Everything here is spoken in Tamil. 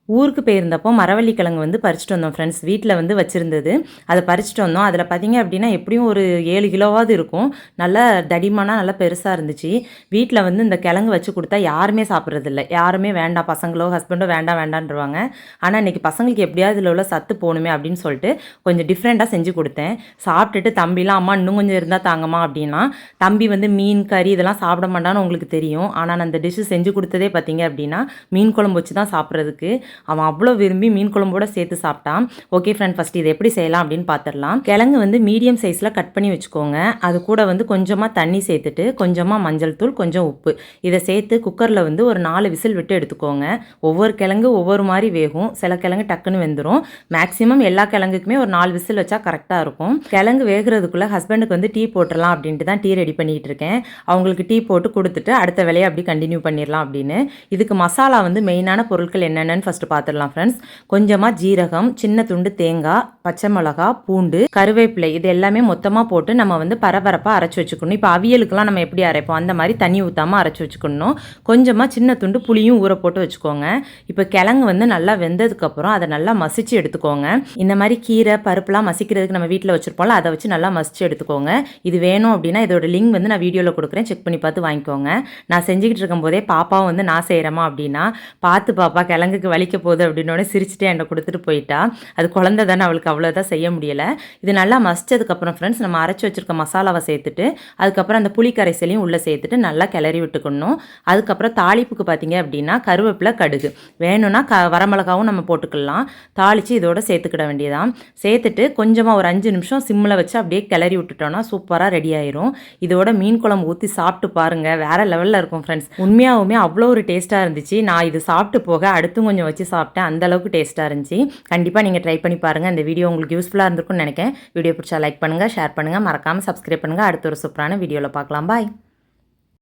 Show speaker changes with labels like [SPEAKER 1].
[SPEAKER 1] ஊருக்கு போயிருந்தப்போ மரவள்ளி கிழங்கு வந்து பறிச்சுட்டு வந்தோம் ஃப்ரெண்ட்ஸ். வீட்டில் வந்து வச்சுருந்தது. அதை பறிச்சுட்டு வந்தோம். அதில் பார்த்தீங்க அப்படின்னா எப்படியும் ஒரு 7 கிலோவாவது இருக்கும். நல்லா தடிமனாக நல்லா பெருசாக இருந்துச்சு. வீட்டில் வந்து இந்த கிழங்கு வச்சு கொடுத்தா யாருமே சாப்பிட்றதில்ல. யாருமே வேண்டாம், பசங்களோ ஹஸ்பண்டோ வேண்டாம் வேண்டான்ருவாங்க. ஆனால் இன்றைக்கி பசங்களுக்கு எப்படியாவது இதில் உள்ள சத்து போகணுமே அப்படின்னு சொல்லிட்டு கொஞ்சம் டிஃப்ரெண்ட்டாக செஞ்சு கொடுத்தேன். சாப்பிட்டுட்டு தம்பிலாம் அம்மா இன்னும் கொஞ்சம் இருந்தால் தாங்கம்மா அப்படின்னா, தம்பி வந்து மீன் கறி இதெல்லாம் சாப்பிட மாட்டான்னு உங்களுக்கு தெரியும். ஆனால் நான் அந்த டிஷ்ஷு செஞ்சு கொடுத்ததே பார்த்தீங்க அப்படின்னா மீன் குழம்பு வச்சு தான் சாப்பிட்றதுக்கு அவன் அவ்வளோ விரும்பி மீன் குழம்போட சேர்த்து சாப்பிட்டான். ஓகே ஃப்ரெண்ட், ஃபஸ்ட் இதை எப்படி செய்யலாம் அப்படின்னு பார்த்துடலாம். கிழங்கு வந்து மீடியம் சைஸில் கட் பண்ணி வச்சுக்கோங்க. அது கூட வந்து கொஞ்சமாக தண்ணி சேர்த்துட்டு கொஞ்சமாக மஞ்சள் தூள், கொஞ்சம் உப்பு இதை சேர்த்து குக்கரில் வந்து ஒரு 4 விசில் விட்டு எடுத்துக்கோங்க. ஒவ்வொரு கிழங்கு ஒவ்வொரு மாதிரி வேகும். சில கிழங்கு டக்குன்னு வெந்துடும். மேக்ஸிமம் எல்லா கிழங்குக்குமே ஒரு 4 விசில் வச்சா கரெக்டாக இருக்கும். கிழங்கு வேகிறதுக்குள்ளே ஹஸ்பண்டுக்கு வந்து டீ போட்டுடலாம் அப்படின்ட்டு தான் டீ ரெடி பண்ணிகிட்டு இருக்கேன். அவங்களுக்கு டீ போட்டு கொடுத்துட்டு அடுத்த வேலையை அப்படி கண்டினியூ பண்ணிடலாம் அப்படின்னு. இதுக்கு மசாலா வந்து மெயினான பொருட்கள் என்னென்னு ஃபஸ்ட்டு பார்த்துடலாம் ஃப்ரெண்ட்ஸ். கொஞ்சமாக ஜீரகம், சின்ன துண்டு தேங்காய், பச்சை மிளகா, பூண்டு, கருவேப்பிலை இது எல்லாமே மொத்தமாக போட்டு நம்ம வந்து பரபரப்பாக அரைச்சி வச்சுக்கணும். இப்போ அவியலுக்குலாம் நம்ம எப்படி அரைப்போம் அந்த மாதிரி தண்ணி ஊற்றாமல் அரைச்சி வச்சுக்கணும். கொஞ்சமாக சின்ன துண்டு புளியும் ஊற போட்டு வச்சுக்கோங்க. இப்போ கிழங்கு வந்து நல்லா வெந்ததுக்கப்புறம் அதை நல்லா மசிச்சு எடுத்துக்கோங்க. இந்த மாதிரி கீரை பருப்புலாம் மசிக்கிறதுக்கு நம்ம வீட்டில் வச்சுருப்போம்ல, அதை வச்சு நல்லா மசிச்சு எடுத்துக்கோங்க. இது வேணும் அப்படின்னா இதோட லிங்க் வந்து நான் வீடியோவில் கொடுக்குறேன், செக் பண்ணி பார்த்து வாங்கிக்கோங்க. நான் செஞ்சுக்கிட்டு இருக்கும் போதே பாப்பாவும் வந்து நான் செய்கிறேமா அப்படின்னா, பார்த்து பாப்பா கிழங்குக்கு வலிக்க போகுது அப்படின்னோடனே சிரிச்சுட்டே என்னை கொடுத்துட்டு போயிட்டா. அது குழந்தை தானே, அவளுக்கு அவ்வளோதான் செய்ய முடியலை. இது நல்லா மசிச்சதுக்கப்புறம் ஃப்ரெண்ட்ஸ் நம்ம அரைச்சி வச்சுருக்க மசாலாவை சேர்த்துட்டு அதுக்கப்புறம் அந்த புளி கரைசலையும் உள்ளே சேர்த்துட்டு நல்லா கிளறி விட்டுக்கணும். அதுக்கப்புறம் தாளிப்புக்கு பார்த்தீங்க அப்படின்னா கருவேப்பிலை, கடுகு வேணும்னா வரமிளகாவும் நம்ம போட்டுக்கலாம். தாளித்து இதோட சேர்த்துக்கிட வேண்டியதான். சேர்த்துட்டு கொஞ்சமாக ஒரு 5 நிமிஷம் சிம்மில் வச்சு அப்படியே கிளறி விட்டுட்டோன்னா சூப்பராக ரெடி ஆயிரும். இதோட மீன் குழம்பு ஊற்றி சாப்பிட்டு பாருங்கள், வேறு லெவலில் இருக்கும் ஃப்ரெண்ட்ஸ். உண்மையாகவுமே அவ்வளோ ஒரு டேஸ்ட்டாக இருந்துச்சு. நான் இது சாப்பிட்டு போக அடுத்தும் கொஞ்சம் வச்சு சாப்பிட்டேன். அந்தளவுக்கு டேஸ்ட்டாக இருந்துச்சு. கண்டிப்பாக நீங்கள் ட்ரை பண்ணி பாருங்கள். இந்த வீடியோ உங்களுக்கு யூஸ்ஃபுல்லாக இருந்திருக்கும்னு நினைக்கிறேன். வீடியோ பிடிச்சா லைக் பண்ணுங்கள், ஷேர் பண்ணுங்கள், மறக்காமல் சப்ஸ்கிரைப் பண்ணுங்கள். அடுத்த ஒரு சூப்பரான வீடியோவில் பார்க்கலாம். பாய்.